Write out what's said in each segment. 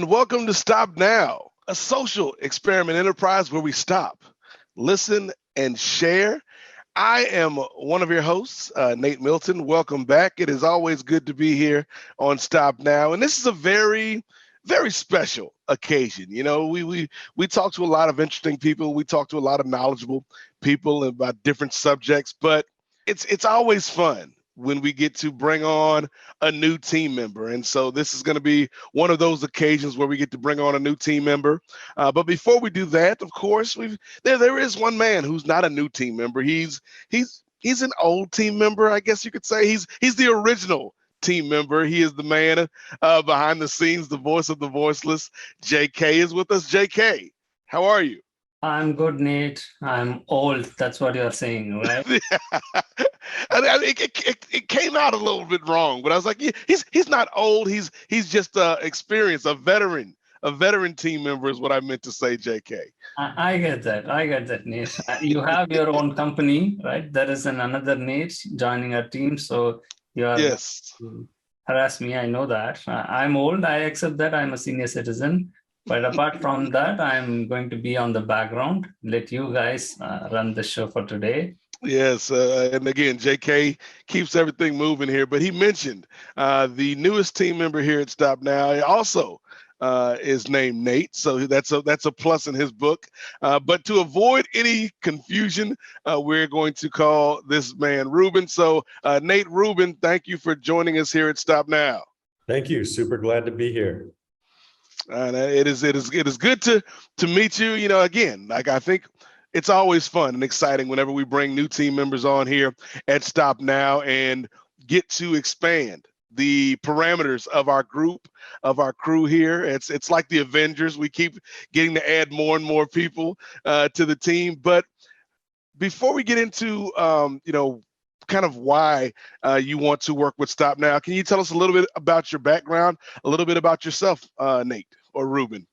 and welcome to Stop Now, a social experiment enterprise where we stop, listen, and share. I am one of your hosts, Nate Milton. Welcome back. It is always good to be here on Stop Now, and this is a very special occasion. You know, we talk to a lot of interesting people. We talk to a lot of knowledgeable people about different subjects, but it's always fun when we get to bring on a new team member. And so this is going to be one of those occasions where we get to bring on a new team member. But before we do that, of course, there is one man who's not a new team member. He's an old team member, I guess you could say. He's the original team member. He is the man behind the scenes, the voice of the voiceless. JK is with us. JK, how are you? I'm good, Nate. I'm old. That's what you're saying, right? It came out a little bit wrong, but I was like, yeah, he's not old. He's just experienced, a veteran team member is what I meant to say, JK. I get that. I get that, Nate. You have your own company, right? There is another Nate joining our team, so you are Yes. harass me. I know that. I'm old. I accept that. I'm a senior citizen. But apart from that, I'm going to be on the background. Let you guys run the show for today. Yes, and again, JK keeps everything moving here. But he mentioned the newest team member here at Stop Now. He also is named Nate, so that's a plus in his book. But to avoid any confusion, we're going to call this man Ruben. So Nate Ruben, thank you for joining us here at Stop Now. Thank you. Super glad to be here. And it is good to meet you. You know, again, like I think it's always fun and exciting whenever we bring new team members on here at Stop Now and get to expand the parameters of our group, of our crew here. It's like the Avengers. We keep getting to add more and more people to the team. But before we get into kind of why you want to work with Stop Now, can you tell us a little bit about your background, a little bit about yourself, Nate or Ruben?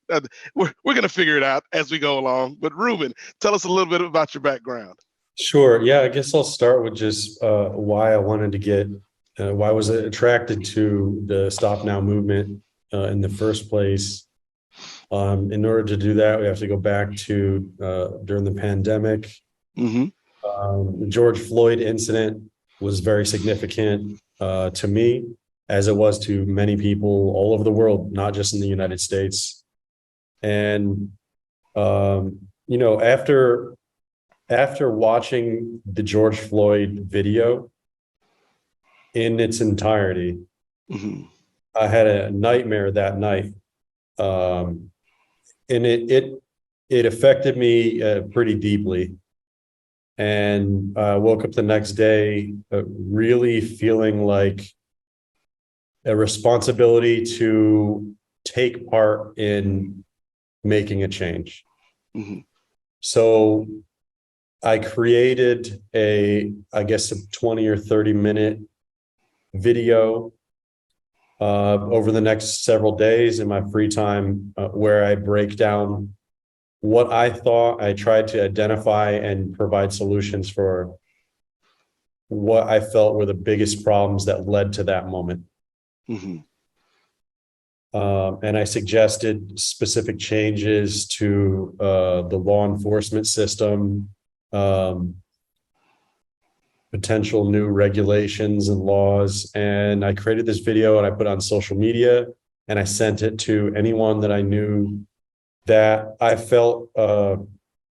We're going to figure it out as we go along. But Ruben, tell us a little bit about your background. Sure. Yeah, I guess I'll start with just why I wanted to get, why I was attracted to the Stop Now movement in the first place. In order to do that, we have to go back to during the pandemic. Mm-hmm. The George Floyd incident was very significant to me, as it was to many people all over the world, not just in the United States. And, after watching the George Floyd video in its entirety, mm-hmm. I had a nightmare that night. And it affected me pretty deeply. And I woke up the next day really feeling like a responsibility to take part in making a change. Mm-hmm. So I created a 20 or 30 minute video over the next several days in my free time where I break down what I thought. I tried to identify and provide solutions for what I felt were the biggest problems that led to that moment. Mm-hmm. And I suggested specific changes to the law enforcement system, potential new regulations and laws. And I created this video and I put it on social media and I sent it to anyone that I knew that I felt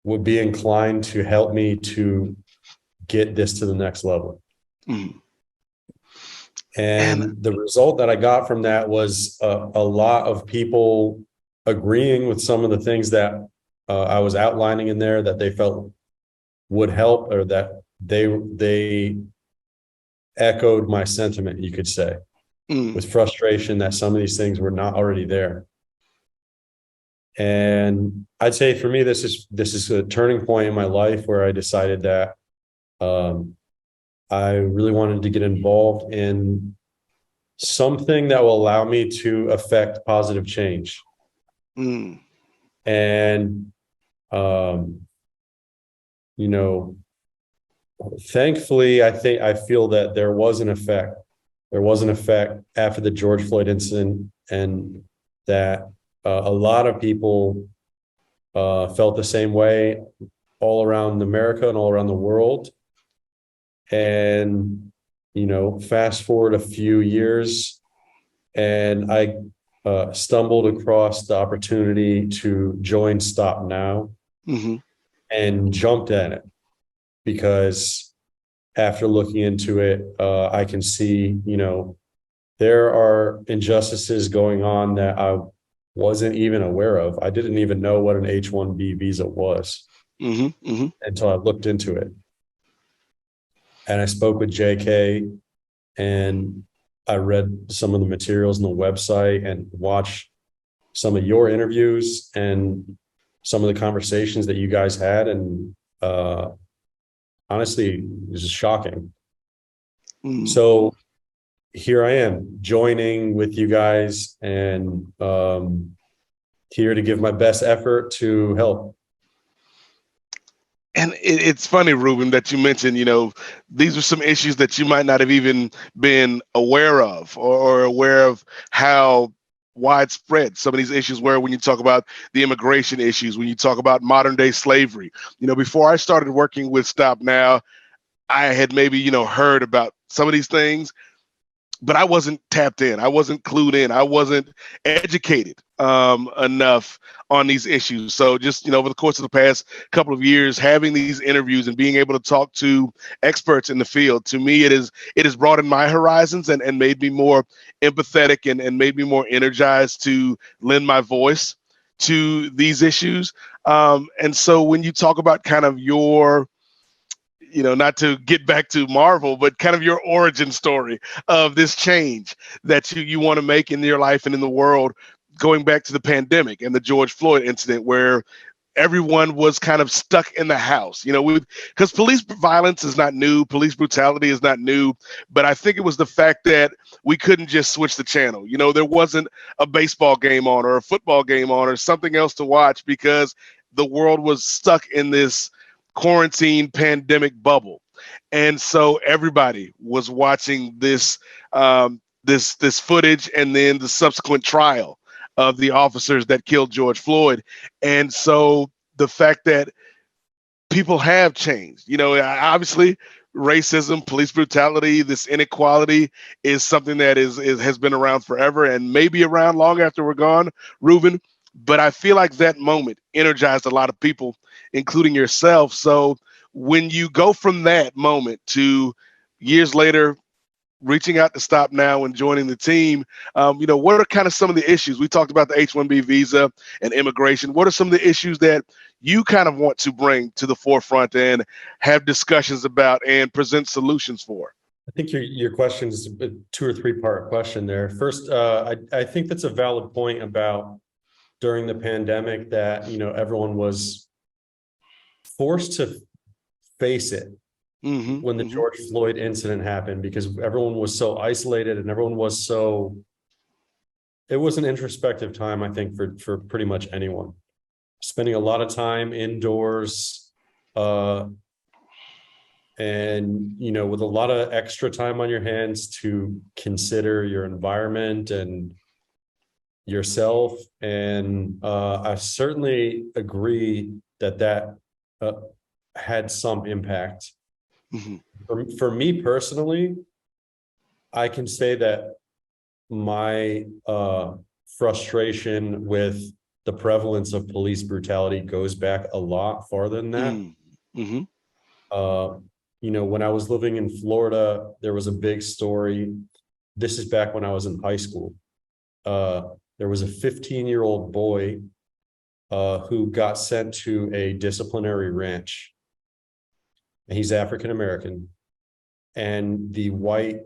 would be inclined to help me to get this to the next level. Mm. And the result that I got from that was a lot of people agreeing with some of the things that I was outlining in there that they felt would help, or that they echoed my sentiment, you could say, with frustration that some of these things were not already there. And I'd say for me, this is a turning point in my life where I decided that I really wanted to get involved in something that will allow me to affect positive change. And, thankfully, I feel that there was an effect. There was an effect after the George Floyd incident, and that A lot of people felt the same way all around America and all around the world. And, fast forward a few years, and I stumbled across the opportunity to join Stop Now and jumped at it because after looking into it, I can see, there are injustices going on that I wasn't even aware of. I didn't even know what an H-1B visa was until I looked into it. And I spoke with JK, and I read some of the materials on the website and watched some of your interviews and some of the conversations that you guys had. And honestly, it was just shocking. So here I am joining with you guys and here to give my best effort to help. And it's funny, Ruben, that you mentioned, these are some issues that you might not have even been aware of or aware of how widespread some of these issues were when you talk about the immigration issues, when you talk about modern day slavery. Before I started working with Stop Now, I had maybe, heard about some of these things, but I wasn't tapped in. I wasn't clued in. I wasn't educated enough on these issues. So just, over the course of the past couple of years, having these interviews and being able to talk to experts in the field, to me, it has broadened my horizons and made me more empathetic and made me more energized to lend my voice to these issues. And so when you talk about kind of your, not to get back to Marvel, but kind of your origin story of this change that you want to make in your life and in the world, going back to the pandemic and the George Floyd incident where everyone was kind of stuck in the house, because police violence is not new. Police brutality is not new. But I think it was the fact that we couldn't just switch the channel. There wasn't a baseball game on or a football game on or something else to watch because the world was stuck in this quarantine pandemic bubble. And so everybody was watching this this footage and then the subsequent trial of the officers that killed George Floyd. And so the fact that people have changed, obviously racism, police brutality, this inequality is something that has been around forever and maybe around long after we're gone, Ruben. But I feel like that moment energized a lot of people, including yourself. So when you go from that moment to years later, reaching out to Stop Now and joining the team, what are kind of some of the issues? We talked about the H-1B visa and immigration. What are some of the issues that you kind of want to bring to the forefront and have discussions about and present solutions for? I think your question is a 2 or 3 part question there. First, I think that's a valid point about during the pandemic that, everyone was forced to face it when the George Floyd incident happened, because everyone was so isolated and everyone was it was an introspective time, I think, for pretty much anyone. Spending a lot of time indoors, and, with a lot of extra time on your hands to consider your environment and yourself. And I certainly agree that had some impact. For me personally, I can say that my frustration with the prevalence of police brutality goes back a lot farther than that. When I was living in Florida, there was a big story. This is back when I was in high school. There was a 15-year-old boy who got sent to a disciplinary ranch. And he's African American. And the white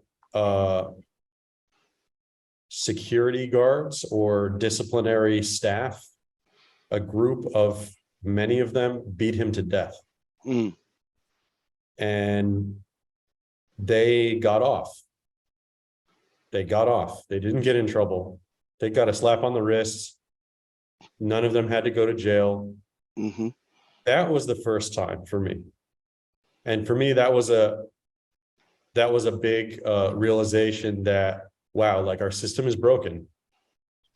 security guards or disciplinary staff, a group of many of them, beat him to death. And they got off. They didn't get in trouble. They got a slap on the wrist. None of them had to go to jail. That was the first time for me. And for me, that was a big realization that, wow, like our system is broken.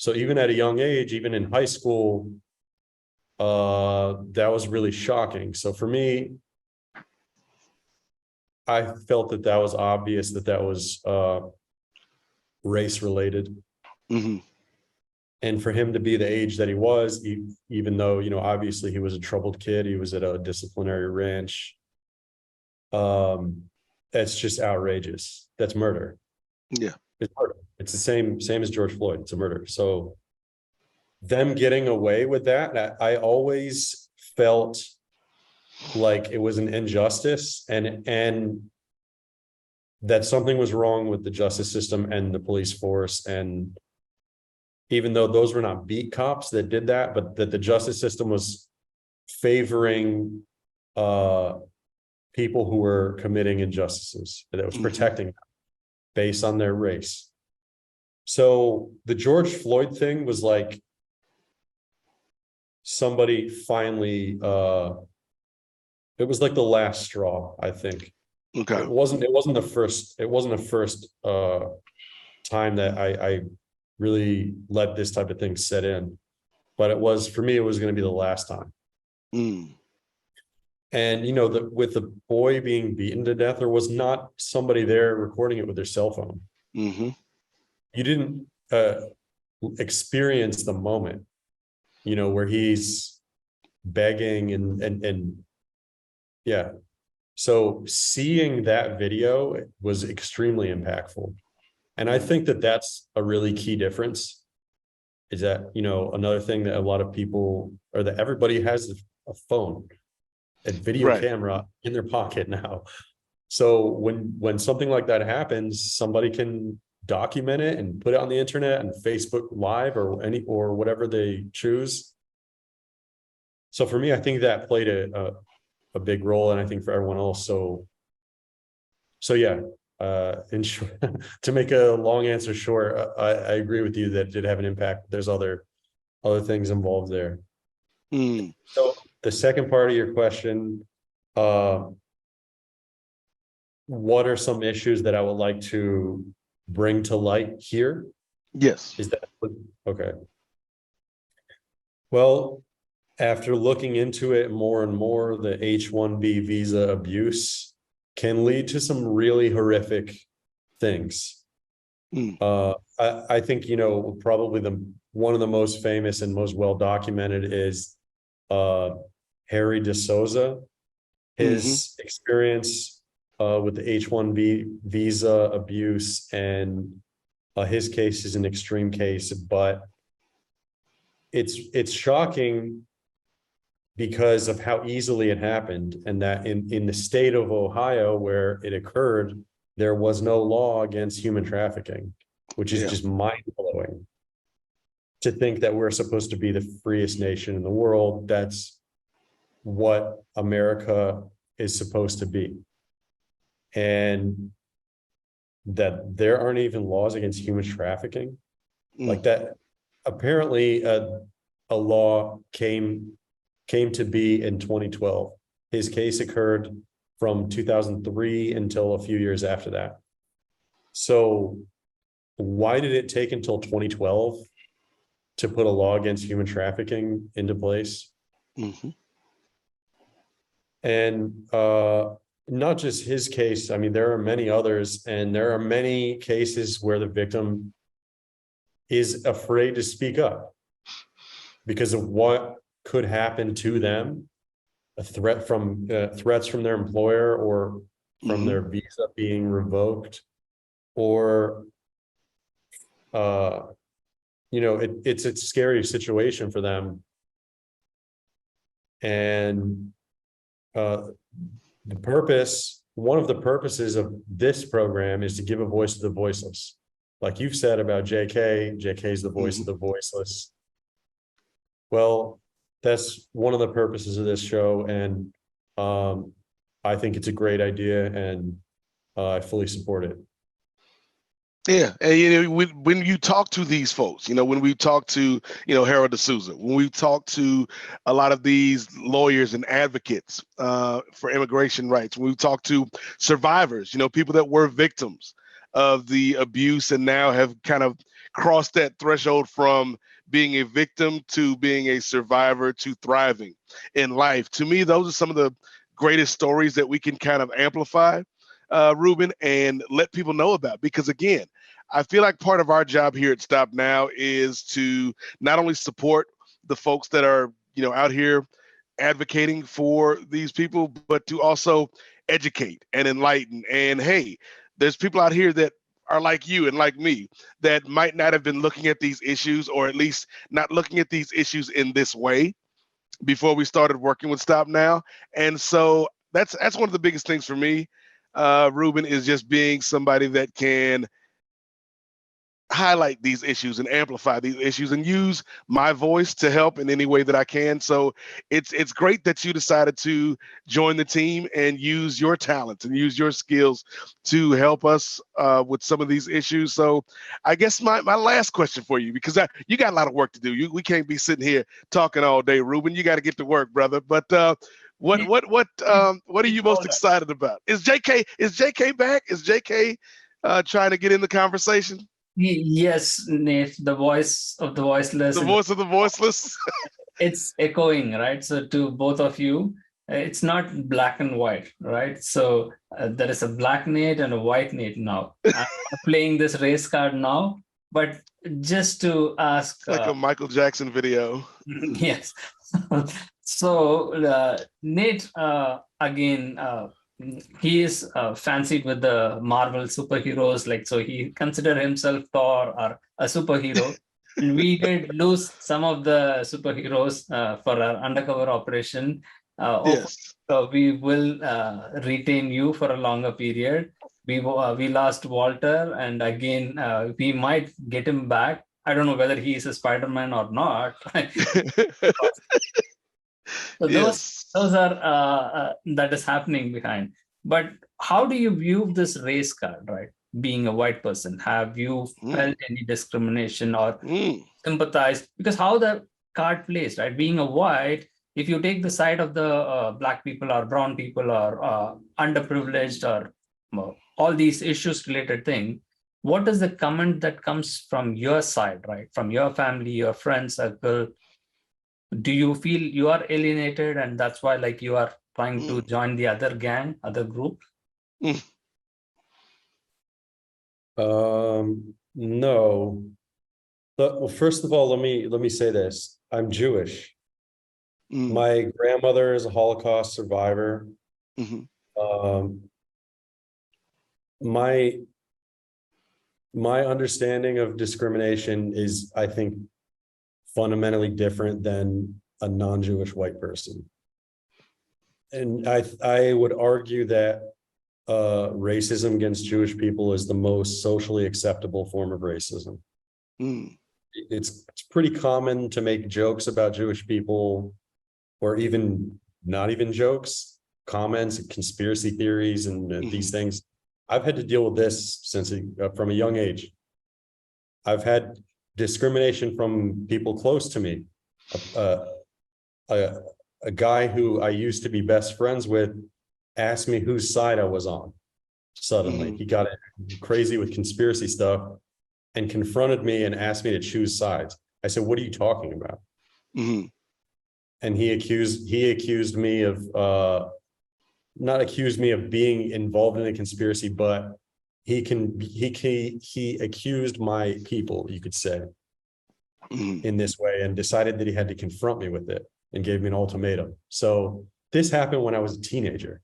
So even at a young age, even in high school, that was really shocking. So for me, I felt that was obvious that was race related. Mm-hmm. And for him to be the age that he was, even though, you know, obviously he was a troubled kid, he was at a disciplinary ranch. That's just outrageous. That's murder. Yeah. It's murder. It's the same as George Floyd. It's a murder. So them getting away with that, I always felt like it was an injustice and that something was wrong with the justice system and the police force. And even though those were not beat cops that did that, but that the justice system was favoring people who were committing injustices, that was protecting them based on their race. So the George Floyd thing was like somebody finally, it was like the last straw, I think. Okay. It wasn't the first time that I really let this type of thing set in, but it was, for me, it was going to be the last time. Mm. And, you know, with the boy being beaten to death, there was not somebody there recording it with their cell phone. Mm-hmm. You didn't experience the moment, you know, where he's begging and yeah. So seeing that video was extremely impactful. And I think that that's a really key difference, is that, you know, another thing that a lot of people, or that everybody has a phone, a video camera in their pocket now. So when something like that happens, somebody can document it and put it on the internet and Facebook Live or whatever they choose. So for me, I think that played a big role, and I think for everyone else. So yeah. In short, to make a long answer short, I agree with you that it did have an impact. There's other things involved there. Mm. So the second part of your question, what are some issues that I would like to bring to light here? Yes. Is that okay? Well, after looking into it more and more, the H-1B visa abuse can lead to some really horrific things. Mm. I think, you know, probably one of the most famous and most well documented is Harry DeSouza. His experience with the H-1B visa abuse, and his case is an extreme case, but it's shocking because of how easily it happened, and that in the state of Ohio where it occurred, there was no law against human trafficking, which is just mind-blowing. To think that we're supposed to be the freest nation in the world, that's what America is supposed to be. And that there aren't even laws against human trafficking. Like that, apparently a law came to be in 2012. His case occurred from 2003 until a few years after that. So why did it take until 2012 to put a law against human trafficking into place? And not just his case. I mean, there are many others, and there are many cases where the victim is afraid to speak up because of what could happen to them, a threat from threats from their employer, or from their visa being revoked, or you know, it's a scary situation for them. And one of the purposes of this program is to give a voice to the voiceless. Like you've said about JK is the voice of the voiceless. Well, that's one of the purposes of this show, and I think it's a great idea, and I fully support it. Yeah, and you know, when you talk to these folks, you know, when we talk to, you know, Harold DeSouza, when we talk to a lot of these lawyers and advocates for immigration rights, when we talk to survivors, you know, people that were victims of the abuse and now have kind of crossed that threshold from being a victim to being a survivor to thriving in life. To me, those are some of the greatest stories that we can kind of amplify, Ruben, and let people know about. Because again, I feel like part of our job here at Stop Now is to not only support the folks that are, out here advocating for these people, but to also educate and enlighten. And hey, there's people out here that are like you and like me that might not have been looking at these issues, or at least not looking at these issues in this way before we started working with Stop Now. And so that's one of the biggest things for me, Ruben, is just being somebody that can highlight these issues and amplify these issues and use my voice to help in any way that I can. So it's great that you decided to join the team and use your talents and use your skills to help us with some of these issues. So I guess my last question for you, because you got a lot of work to do. We can't be sitting here talking all day, Ruben. You got to get to work, brother. But what are you most excited about? Is JK back? Is JK trying to get in the conversation? Yes, Nate, the voice of the voiceless. The voice of the voiceless. It's echoing, right? So to both of you, it's not black and white, right? So there is a black Nate and a white Nate now. I'm playing this race card now, but just to ask. Like a Michael Jackson video. Yes. So Nate, again, he is fancied with the Marvel superheroes, so he considered himself Thor or a superhero. And we did lose some of the superheroes for our undercover operation. Yes. So we will retain you for a longer period. We lost Walter, and again, we might get him back. I don't know whether he is a Spider-Man or not. So those are that is happening behind. But how do you view this race card, right? Being a white person, have you felt any discrimination or sympathized? Because how the card plays, right? Being a white, if you take the side of the black people or brown people or underprivileged or all these issues related thing, what is the comment that comes from your side, right? From your family, your friends circle? Do you feel you are alienated and that's why you are trying to join the other gang, other group? No. Well, first of all, let me say this. I'm Jewish. My grandmother is a Holocaust survivor. My understanding of discrimination is, I think, fundamentally different than a non-Jewish white person. And I would argue that racism against Jewish people is the most socially acceptable form of racism. It's pretty common to make jokes about Jewish people, or even not even jokes, comments, conspiracy theories, and these things. I've had to deal with this since from a young age. I've had discrimination from people close to me. A guy who I used to be best friends with asked me whose side I was on. Suddenly, he got crazy with conspiracy stuff and confronted me and asked me to choose sides. I said, "What are you talking about?" And he accused me of not accused me of being involved in a conspiracy, but he accused my people, you could say, in this way, and decided that he had to confront me with it and gave me an ultimatum. So this happened when I was a teenager.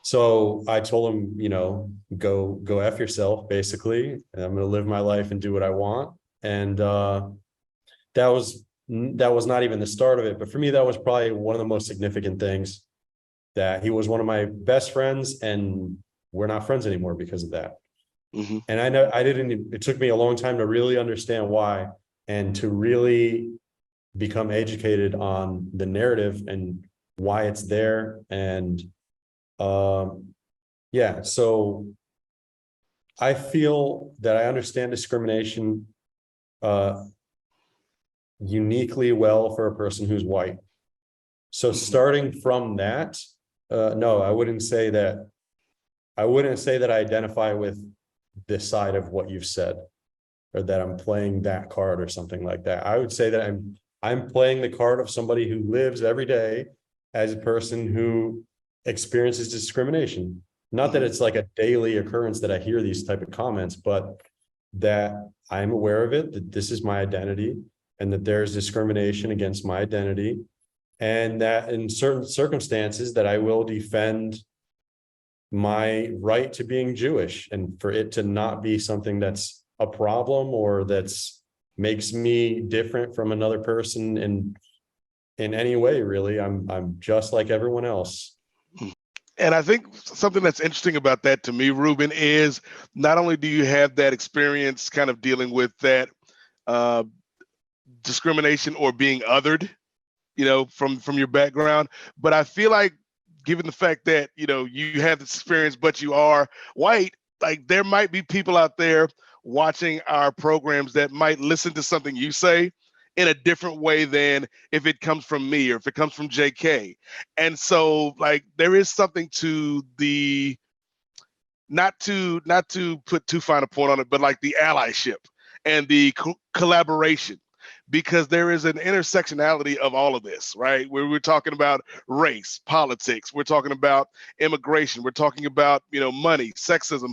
So I told him, go F yourself, basically, and I'm going to live my life and do what I want. And that was not even the start of it. But for me, that was probably one of the most significant things, that he was one of my best friends and we're not friends anymore because of that. And I know it took me a long time to really understand why, and to really become educated on the narrative and why it's there. And so I feel that I understand discrimination uniquely well for a person who's white. So starting from that, no, I wouldn't say that I identify with this side of what you've said. or that I'm playing that card or something like that. I would say that I'm playing the card of somebody who lives every day as a person who experiences discrimination. Not that it's like a daily occurrence that I hear these type of comments, but that I'm aware of it, that this is my identity, and that there's discrimination against my identity, and that in certain circumstances that I will defend my right to being Jewish, and for it to not be something that's a problem or that's makes me different from another person in any way. Really, I'm just like everyone else. And I think something that's interesting about that to me, Ruben, is not only do you have that experience kind of dealing with that discrimination or being othered, from your background, but I feel like, given the fact that, you have this experience, but you are white, like there might be people out there watching our programs that might listen to something you say in a different way than if it comes from me or if it comes from JK. And so like there is something to the, not to put too fine a point on it, but like the allyship and the collaboration, because there is an intersectionality of all of this, right? Where we're talking about race, politics, we're talking about immigration, we're talking about, money, sexism,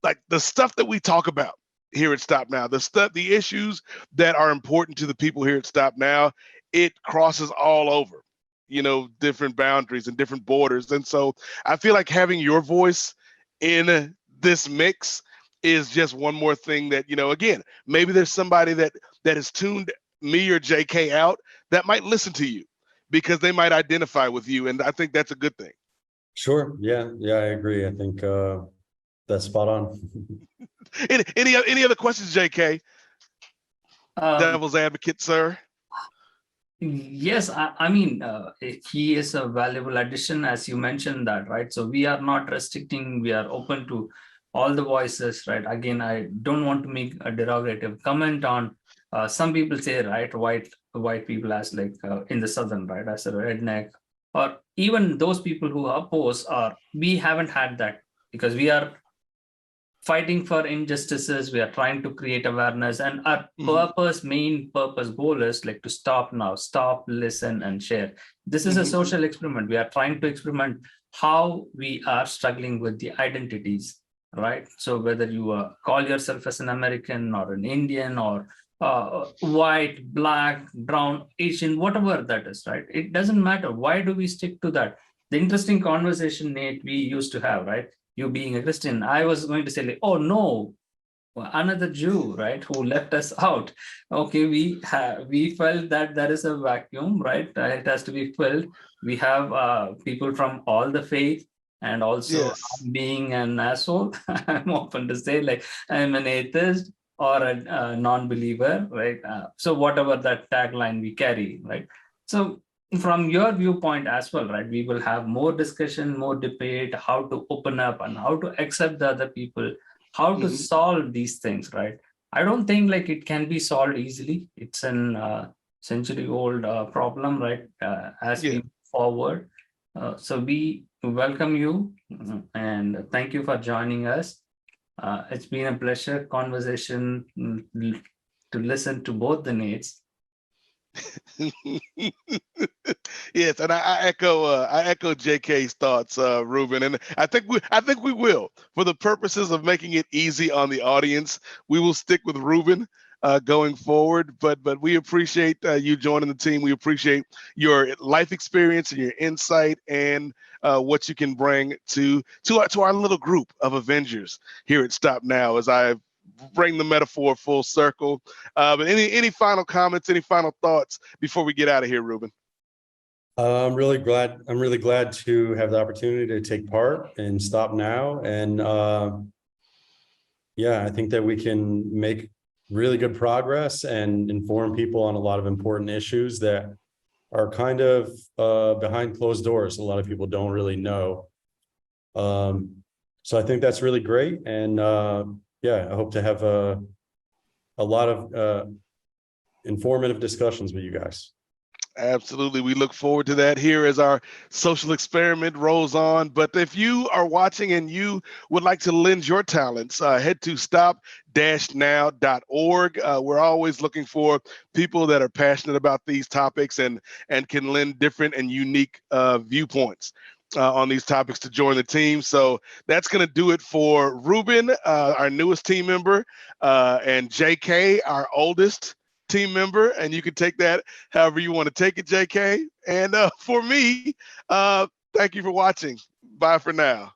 like the stuff that we talk about here at Stop Now, the issues that are important to the people here at Stop Now, it crosses all over, different boundaries and different borders. And so I feel like having your voice in this mix is just one more thing that, again, maybe there's somebody that has tuned me or JK out that might listen to you because they might identify with you. And I think that's a good thing. Sure. Yeah, I agree. I think that's spot on. Any other questions, JK? Devil's advocate, sir. Yes, I mean, he is a valuable addition, as you mentioned that, right? So we are not restricting, we are open to all the voices, right? Again, I don't want to make a derogative comment on some people say, right, white people as like in the Southern, right, as a redneck, or even those people who oppose, or we haven't had that because we are fighting for injustices, we are trying to create awareness, and our main purpose goal is like to stop, listen, and share. This is a social experiment. We are trying to experiment how we are struggling with the identities, right? So whether you call yourself as an American or an Indian or white, black, brown, Asian, whatever that is, right? It doesn't matter. Why do we stick to that? The interesting conversation, Nate, we used to have, right? You being a Christian, I was going to say like, oh no, another Jew, right, who left us out. Okay, we felt that there is a vacuum, right? It has to be filled. We have people from all the faith, and also being an asshole, I'm open to say like I'm an atheist or a non-believer, right? So whatever that tagline we carry, right? So from your viewpoint as well, right, we will have more discussion, more debate, how to open up and how to accept the other people, how to solve these things, right? I don't think like it can be solved easily. It's an century-old problem, right? As we move forward. So we welcome you and thank you for joining us. It's been a pleasure conversation to listen to both the Nates. Yes, and I echo JK's thoughts, Ruben, and I think we will, for the purposes of making it easy on the audience, we will stick with Ruben going forward. But we appreciate you joining the team. We appreciate your life experience and your insight and what you can bring to our little group of Avengers here at Stop Now, as I bring the metaphor full circle. But any final comments, any final thoughts before we get out of here, Ruben? I'm really glad to have the opportunity to take part in Stop Now. And I think that we can make really good progress and inform people on a lot of important issues that are kind of behind closed doors. A lot of people don't really know. So I think that's really great. And I hope to have a lot of informative discussions with you guys. Absolutely. We look forward to that here as our social experiment rolls on. But if you are watching and you would like to lend your talents, head to stop-now.org. We're always looking for people that are passionate about these topics and can lend different and unique viewpoints on these topics to join the team. So that's going to do it for Ruben, our newest team member, and JK, our oldest team member, and you can take that however you want to take it, JK. And for me, thank you for watching. Bye for now.